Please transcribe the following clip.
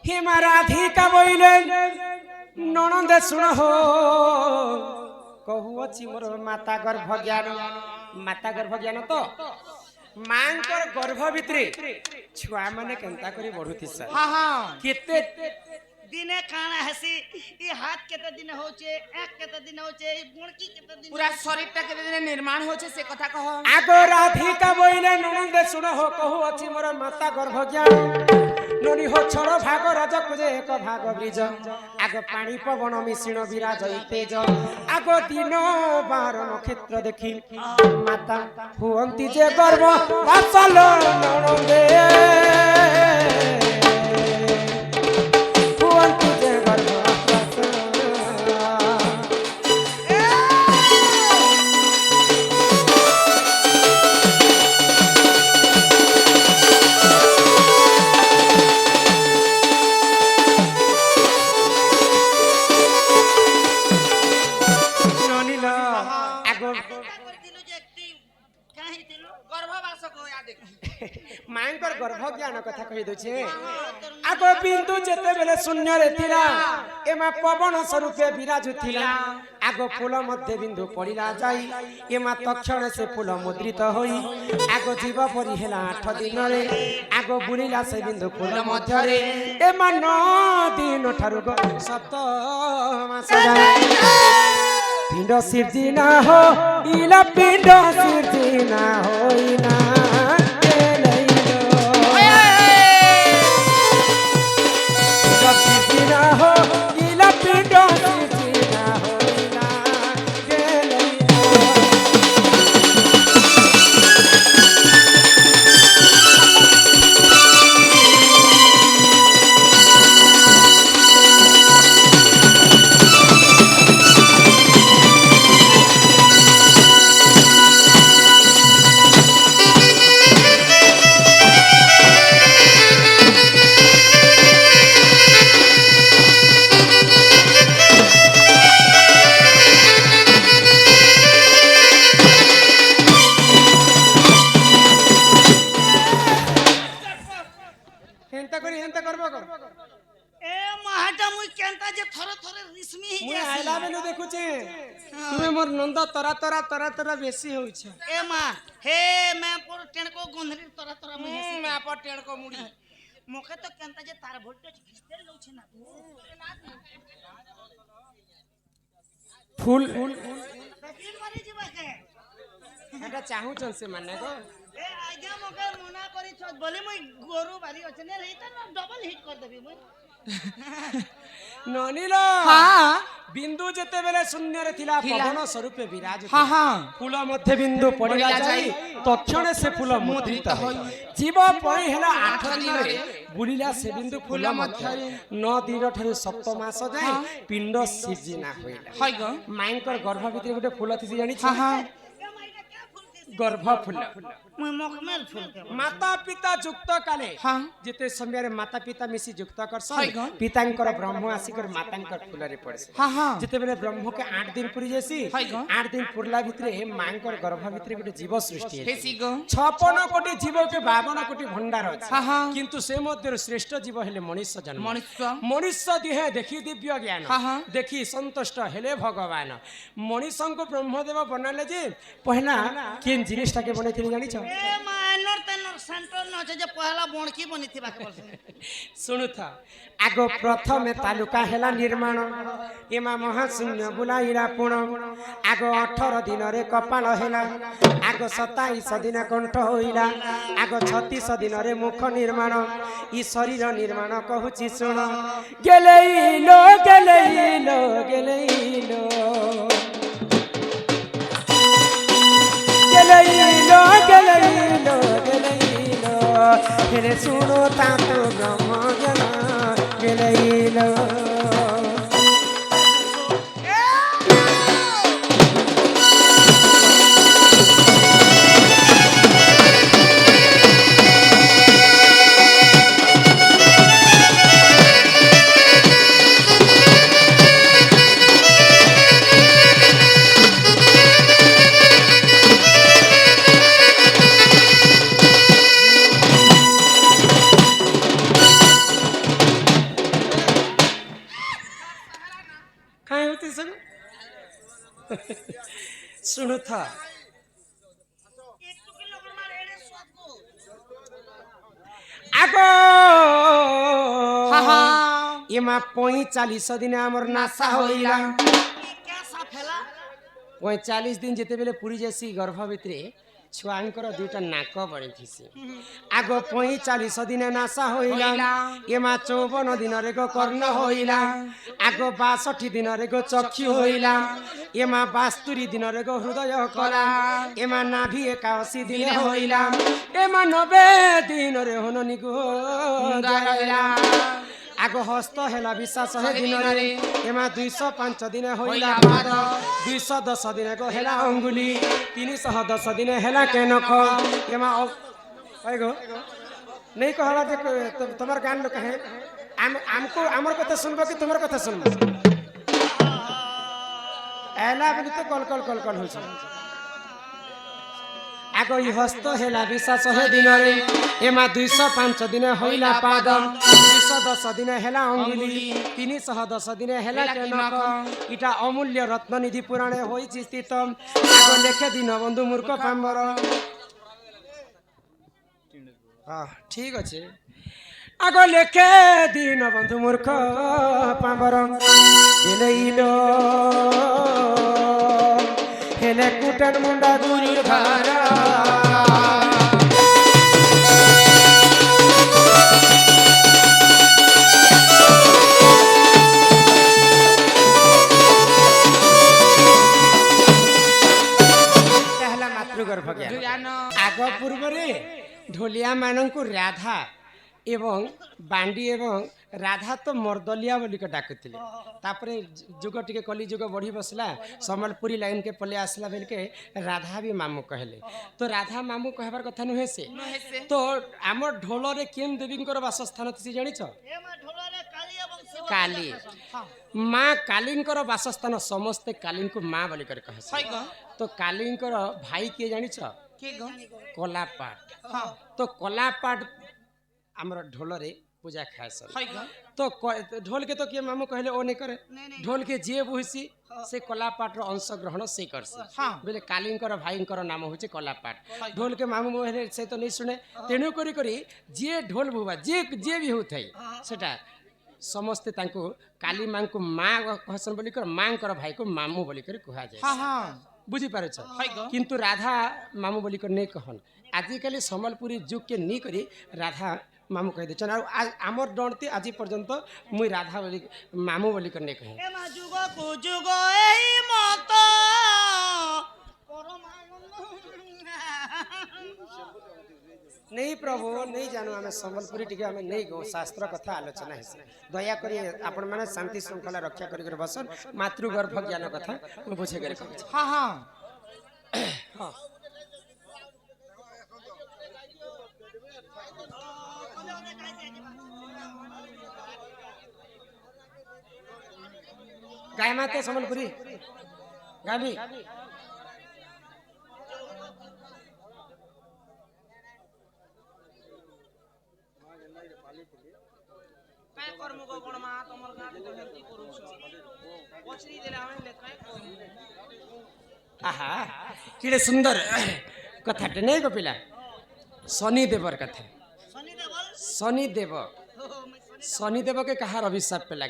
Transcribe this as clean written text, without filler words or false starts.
हेमा राधिका बोले ननंदे सुन हो कहू अच्छी मोर माता गर्भ ज्ञान तो मांकर गर्भ भितरे छुआ माने केंता करी बढ़ुती सर हाँ हाँ केते दिने काना हसी ये हाथ केते दिन होचे एक केते दिन होचे ये गुणकी केते दिन पूरा शरीरटा केते दिन निर्माण होचे से कथा कह आगो राधिका बोले ननंदे सुन हो कहू अच्छी मोर माता गर्भ ज्ञान ननी हो छड़ भाग रज कुजे एक भाग ब्रिज आग पानी पवन मिश्रण विराज तेज आग दिन बार नक्षत्र देखी माता हुअंती जे गर्भ वासल ननंदे हुअंती जे गर्भ मांकर गर्भ ज्ञान कथा कहि दउछे आगो बिंदु जेते बेले शून्य रे थिला एमा पवन स्वरूपे विराजुथिला आगो फूल मध्य बिंदु पड़िला जाई एमा तक्षण से फूल मुद्रित होई आगो जीव परि हेला 8 दिन रे आगो बुलिला से बिंदु फूल मध्य रे एमा 9 दिन ठारु 7 मास जाई पिंड सिर्जिना हो इला पिंड सिर्जिना होइना तरा तरा तरा तरा बेसी होई छ ए मां हे मैं पर टेणको गोंधरी तरा तरा मैं पर टेणको मुड़ी मोके तो केंता जे तार वोल्टेज घिसते लउ छ ना फूल फकीर मारी जीवा के एटा चाहू छन से माने गो ए आज्ञा मोके मना करी छ बोले मई गोरु बारी अछने रही त डबल हिट कर देबी मई ननीलो हां बिंदु जेते बेले शून्य रे थिला पवन स्वरूपे विराज हां हां फूल मध्य बिंदु पड़िला जाई तक्षण से फूल मुद्रित होई जीव पई हेला 8 दिन रे बुलिला से बिंदु फूल मध्य 9 दिन ठारे 7 मास जाई पिंड सिर्जिना होइला हाय गो मांकर गर्भ भितर गुटे फूल थिसी जानि छ हां हां गर्भ फूल मैं मखमेल फूल के माता पिता युक्त काले हां जेते समय रे माता पिता मिसी युक्त करसन हाय गो पितांकर ब्रह्म आसी कर मातांकर फूल रे पड़से हां हां जेते बेले ब्रह्म के 8 दिन पुरी जेसी हाय गो 8 दिन पुरला भितरे मांकर गर्भ भितरे गुटे जीव सृष्टि है हेसी गो 56 कोटी जीव के 52 कोटी भंडार अछि हां हां किंतु से मध्य श्रेष्ठ जीव हेले मनुष्य जन्म मनुष्य दिहे देखि दिव्य ज्ञान हां हां देखि संतुष्ट हेले भगवान मनुष्य को ब्रह्मदेव बनाले जे पहला केन जिनिस के बने थिले जानि छ ए मानर तनर सेंटर न जे पहला बोणकी बनी थिबा के बोल सुनु था आगो प्रथम तालुका हेला निर्माण एमा महाशून्य बुलाइला पुण आगो 18 दिन रे कपाल हेला आगो 27 दिन कंठ होइला आगो 36 दिन रे मुख निर्माण ई शरीर निर्माण कहूची सुन गेलेइलो गेलेइलो गेलेइलो गेलेइलो गेलेइलो गेलेइलो हेरे सुनो तातो ब्रह्म ज्ञान गेलेइलो শুনু শুনু থা একটু কি লোক মার এড়ে সব আগো হা হা এমা 45 দিনে আমার নাসা হইলা কে সাফেলা 45 দিন যেতেবেলে পুরি যাসি গর্ভ ভিতরে ছুয়াঙ্কর দুইটা নাক বড়িথিসি আগ 45 দিনে নাসা হইলা এমা 54 দিনরে গো কর্ণ হইলা আগ 62 দিনরে গো চক্ষু হইলা এমা 72 দিনরে গো হৃদয় কলা এমা নাভি 81 দিনে হইলা এমা 90 দিনরে হননি গো হইলা আগ হস্ত হেলা বিশ্বাস হে দিনরে এমা 205 দিনে হইলা পাদ 210 দিনে গো হেলা অঙ্গুলি 310 দিনে হেলা কেনখ এমা ওই গো नहीं कहला जे तुम्हार गान लोग है हमको हमर कथा सुनबो कि तुम्हार कथा सुनबो एला बिन तो कल कल कल कल होय छै आगो इ हस्त हेला विश्वास हे दिनरे एमा 205 दिने होइला पाद 210 दिने हेला अंगुली 310 दिने हेला केनक इटा अमूल्य रत्न निधि पुराणे होई छि स्थित आगो लेखे दिन बंधु मूर्ख पामर हाँ ठीक अच्छे आगो लेखे दिन बंधु मूर्ख पामर हेलो हेले कुटन मुंडा गुरु धारा कहला मातृगर्भ ज्ञान आग पूर्व ढोलिया मानू राधा एवं बांडी एवं राधा तो मर्दलिया बोली के डाकुଥିଲେ तापरे जुग टिके कली जुग बढ़ी बसला समलपुरी लाइन के पले आसला बेल के राधा भी मामू कहले तो राधा मामू कहबार कथा नुहे से तो आमर ढोल रे केन देवी वासस्थान तुसी जानि छ ए मा ढोलरे काली এবং शिव काली माँ कालींकर वासस्थान समस्ते कालीन को माँ बोली कर कहे तो कालींकर भाई किए जानि छ के गो कलापाट हां तो कलापाट आमर ढोल रे पूजा खाए सब तो ढोल के तो किए मामू कहले ओ नहीं करे ढोल के जे बुहिसी से कलापाट रो अंश ग्रहण से करसी बोले कालींकर भाईंकर नाम होचे कलापाट ढोल के मामू कहले से तो नहीं सुने तेणु करी करी जे ढोल बुवा जे जे भी होथाई सेटा समस्ते तांको काली मां को मां कहसन बोली कर मां कर भाई को मामू बोली कर कहा जाय हां हां बुझी पारे छ किंतु राधा मामू बोली कर नहीं कहन आजिकल सम्बलपुरी जुग के नहीं करी राधा मामू कह दे आमर डरती आज पर्यंत मुई राधा बोली मामू बोली कर नहीं कहे ए मा जुग को जुग एही मत नहीं प्रभु नहीं जानू आम सम्बलपुरी टिके आम नहीं गो शास्त्र कथा आलोचना है दया करी आपण माने शांति श्रृंखला रक्षा करी बसन मातृगर्भ ज्ञान कथा बुझे कर हां हां हां गाय माते सम्बलपुरी गाबी काय कर्म को कोण मा तमर गाडी तो हेती करूछ पछरी देला हम ले काय आहा किड़े सुंदर कथाटे नहीं गपिला शनि देवर कथा शनि देवल शनि देव ओ मैं शनि देव के कहार अभिशाप पे लगी